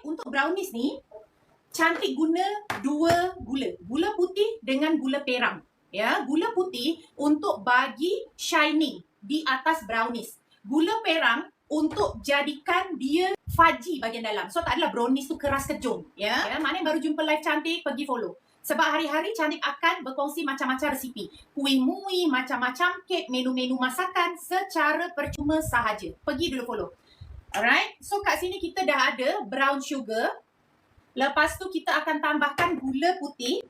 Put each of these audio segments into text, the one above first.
Untuk brownies ni, cantik guna dua gula. Gula putih dengan gula perang. Ya, gula putih untuk bagi shining di atas brownies. Gula perang untuk jadikan dia fudgy bahagian dalam. So, tak adalah brownies tu keras kejung. Ya, mana yang baru jumpa live cantik, pergi follow. Sebab hari-hari Cantik akan berkongsi macam-macam resipi. Kuih-muih, macam-macam kek, menu-menu masakan secara percuma sahaja. Pergi dulu follow. Alright, so kat sini kita dah ada brown sugar. Lepas tu kita akan tambahkan gula putih.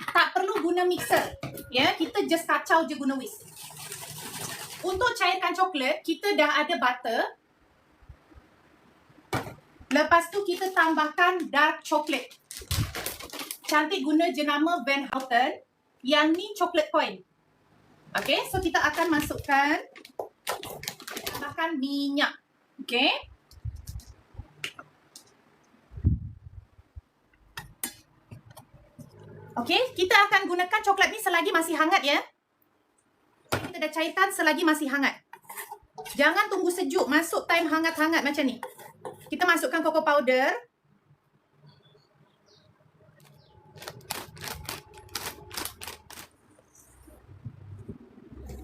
Tak perlu guna mixer. Ya, kita just kacau je guna whisk. Untuk cairkan coklat, kita dah ada butter. Lepas tu kita tambahkan dark chocolate. Cantik guna jenama Van Houten. Yang ni chocolate coin. Okay, so kita akan masukkan, tambahkan minyak. Okay. Okay, kita akan gunakan coklat ni selagi masih hangat ya. Kita dah cairkan selagi masih hangat. Jangan tunggu sejuk, masuk time hangat-hangat macam ni. Kita masukkan cocoa powder.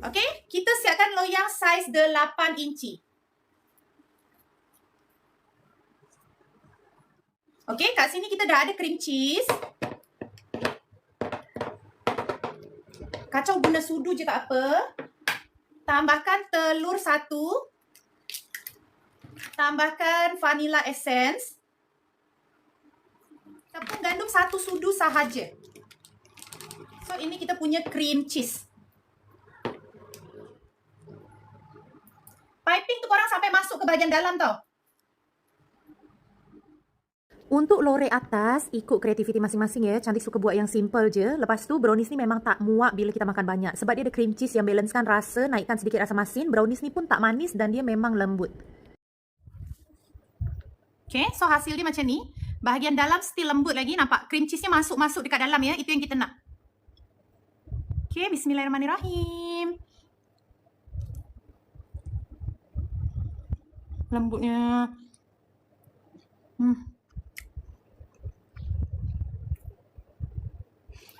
Okay, kita siapkan loyang saiz 8 inci. Okay, kat sini kita dah ada cream cheese. Kacau guna sudu je tak apa. Tambahkan telur 1. Tambahkan vanilla essence. Tepung gandum 1 sudu sahaja. So, ini kita punya cream cheese. Piping tu korang sampai masuk ke bahagian dalam tau. Untuk lorek atas, ikut kreativiti masing-masing ya. Cantik suka buat yang simple je. Lepas tu, brownies ni memang tak muak bila kita makan banyak. Sebab dia ada cream cheese yang balancekan rasa, naikkan sedikit rasa masin. Brownies ni pun tak manis dan dia memang lembut. Okay, so hasil dia macam ni. Bahagian dalam still lembut lagi. Nampak cream cheese-nya masuk-masuk dekat dalam ya. Itu yang kita nak. Okay, bismillahirrahmanirrahim. Lembutnya.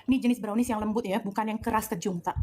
Ini jenis brownies yang lembut ya, bukan yang keras kejung tak.